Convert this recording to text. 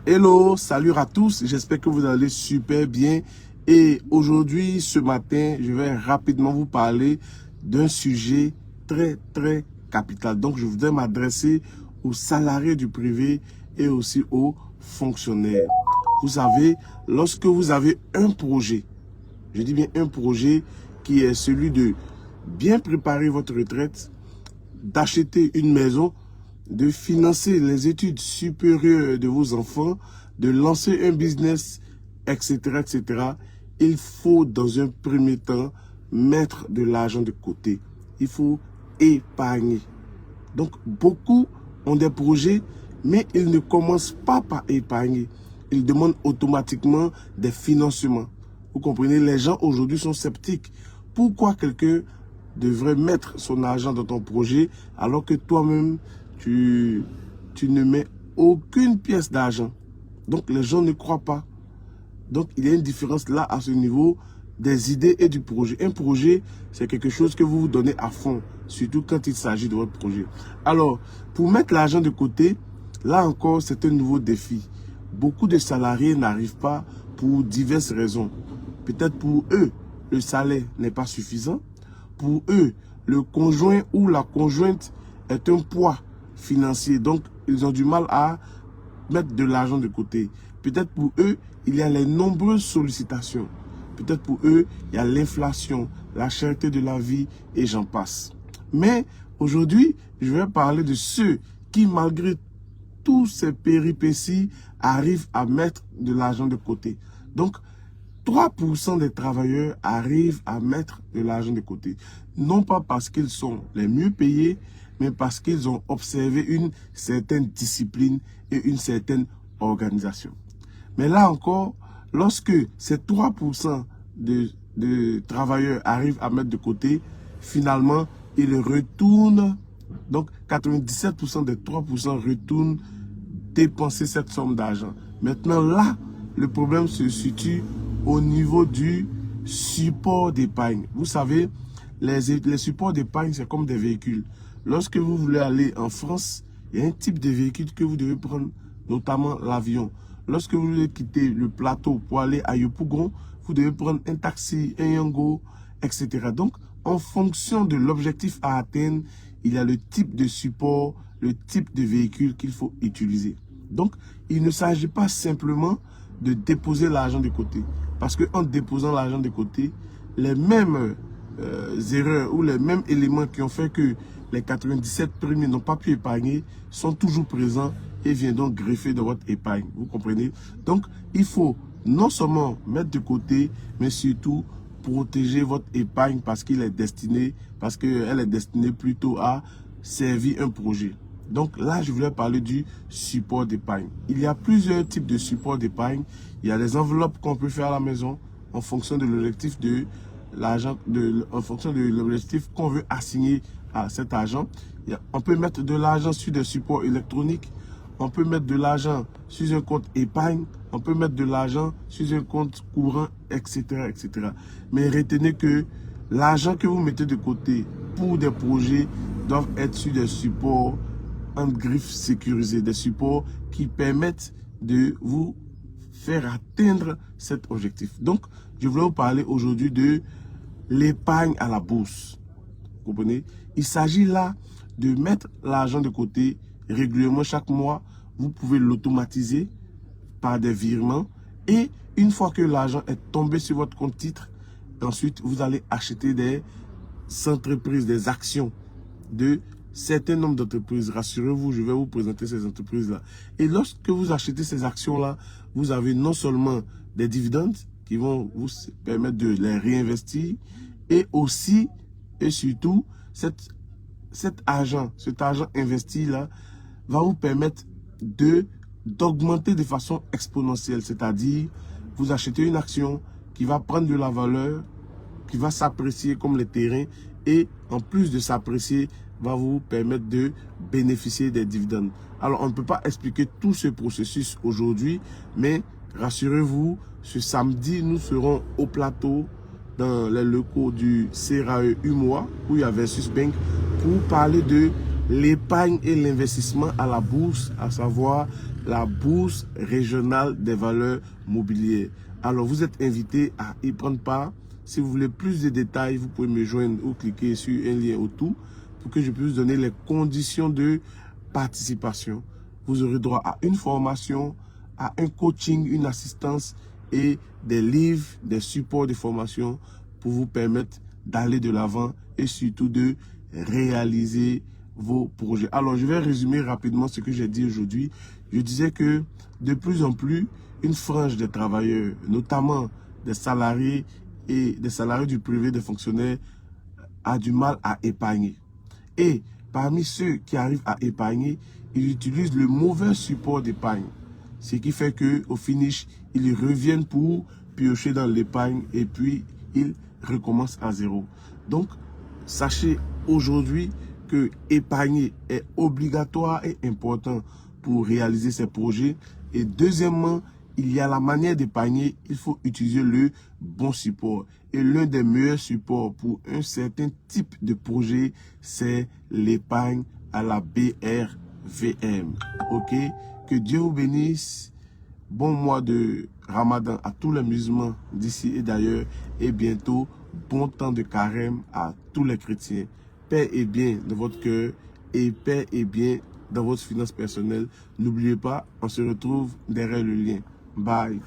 Hello, salut à tous, j'espère que vous allez super bien. Et aujourd'hui, ce matin, je vais rapidement vous parler d'un sujet très capital. Donc, je voudrais m'adresser aux salariés du privé et aussi aux fonctionnaires. Vous savez, lorsque vous avez un projet, je dis bien un projet qui est celui de bien préparer votre retraite, d'acheter une maison, de financer les études supérieures de vos enfants, de lancer un business, etc., il faut dans un premier temps mettre de l'argent de côté. Il faut épargner. Donc, beaucoup ont des projets, mais ils ne commencent pas par épargner. Ils demandent automatiquement des financements. Vous comprenez, les gens aujourd'hui sont sceptiques. Pourquoi quelqu'un devrait mettre son argent dans ton projet alors que toi-même, tu ne mets aucune pièce d'argent? Donc, les gens ne croient pas. Donc, il y a une différence là à ce niveau des idées et du projet. Un projet, c'est quelque chose que vous vous donnez à fond, surtout quand il s'agit de votre projet. Alors, pour mettre l'argent de côté, là encore, c'est un nouveau défi. Beaucoup de salariés n'arrivent pas pour diverses raisons. Peut-être pour eux, le salaire n'est pas suffisant. Pour eux, le conjoint ou la conjointe est un poids financier. Donc, ils ont du mal à mettre de l'argent de côté. Peut-être pour eux, il y a les nombreuses sollicitations. Peut-être pour eux, il y a l'inflation, la cherté de la vie et j'en passe. Mais aujourd'hui, je vais parler de ceux qui, malgré tous ces péripéties, arrivent à mettre de l'argent de côté. Donc, 3% des travailleurs arrivent à mettre de l'argent de côté. Non pas parce qu'ils sont les mieux payés, mais parce qu'ils ont observé une certaine discipline et une certaine organisation. Mais là encore, lorsque ces 3% de travailleurs arrivent à mettre de côté, finalement, ils retournent, donc 97% des 3% retournent dépenser cette somme d'argent. Maintenant, là, le problème se situe au niveau du support d'épargne. Vous savez, les supports d'épargne, c'est comme des véhicules. Lorsque vous voulez aller en France, il y a un type de véhicule que vous devez prendre, notamment l'avion. Lorsque vous voulez quitter le plateau pour aller à Yopougon, vous devez prendre un taxi, un Yango, etc. Donc, en fonction de l'objectif à atteindre, il y a le type de support, le type de véhicule qu'il faut utiliser. Donc, il ne s'agit pas simplement de déposer l'argent de côté. Parce qu'en déposant l'argent de côté, les mêmes erreurs ou les mêmes éléments qui ont fait que les 97 premiers n'ont pas pu épargner sont toujours présents et viennent donc greffer dans votre épargne. Vous comprenez? Donc, il faut non seulement mettre de côté, mais surtout protéger votre épargne parce qu'elle est destinée plutôt à servir un projet. Donc là, je voulais parler du support d'épargne. Il y a plusieurs types de support d'épargne. Il y a les enveloppes qu'on peut faire à la maison en fonction de l'objectif de l'argent, en fonction de l'objectif qu'on veut assigner à cet argent. On peut mettre de l'argent sur des supports électroniques. On peut mettre de l'argent sur un compte épargne. On peut mettre de l'argent sur un compte courant, etc., etc. Mais retenez que l'argent que vous mettez de côté pour des projets doivent être sur des supports en griffe sécurisée, des supports qui permettent de vous faire atteindre cet objectif. Donc, je voulais vous parler aujourd'hui de l'épargne à la bourse. Vous comprenez? Il s'agit là de mettre l'argent de côté régulièrement chaque mois. Vous pouvez l'automatiser par des virements et une fois que l'argent est tombé sur votre compte titre, ensuite vous allez acheter des entreprises, des actions de certains nombres d'entreprises. Rassurez-vous, je vais vous présenter ces entreprises-là. Et lorsque vous achetez ces actions-là, vous avez non seulement des dividendes qui vont vous permettre de les réinvestir et aussi et surtout cet argent investi-là va vous permettre d'augmenter de façon exponentielle. C'est-à-dire, vous achetez une action qui va prendre de la valeur, qui va s'apprécier comme les terrains et en plus de s'apprécier, va vous permettre de bénéficier des dividendes. Alors, on ne peut pas expliquer tout ce processus aujourd'hui, mais rassurez-vous, ce samedi, nous serons au plateau dans les locaux du CRAE UMOA, où il y a Versus Bank, pour parler de l'épargne et l'investissement à la bourse, à savoir la Bourse régionale des valeurs mobilières. Alors, vous êtes invité à y prendre part. Si vous voulez plus de détails, vous pouvez me joindre ou cliquer sur un lien autour pour que je puisse donner les conditions de participation. Vous aurez droit à une formation, à un coaching, une assistance et des livres, des supports de formation pour vous permettre d'aller de l'avant et surtout de réaliser vos projets. Alors, je vais résumer rapidement ce que j'ai dit aujourd'hui. Je disais que de plus en plus, une frange des travailleurs, notamment des salariés et des salariés du privé, des fonctionnaires, a du mal à épargner. Et parmi ceux qui arrivent à épargner, ils utilisent le mauvais support d'épargne. Ce qui fait qu'au finish, ils reviennent pour piocher dans l'épargne et puis ils recommencent à zéro. Donc, sachez aujourd'hui que épargner est obligatoire et important pour réaliser ces projets. Et deuxièmement, il y a la manière d'épargner, il faut utiliser le bon support. Et l'un des meilleurs supports pour un certain type de projet, c'est l'épargne à la BRVM. Ok? Que Dieu vous bénisse. Bon mois de Ramadan à tous les musulmans d'ici et d'ailleurs. Et bientôt, bon temps de carême à tous les chrétiens. Paix et bien dans votre cœur et paix et bien dans votre finance personnelle. N'oubliez pas, on se retrouve derrière le lien. Bye.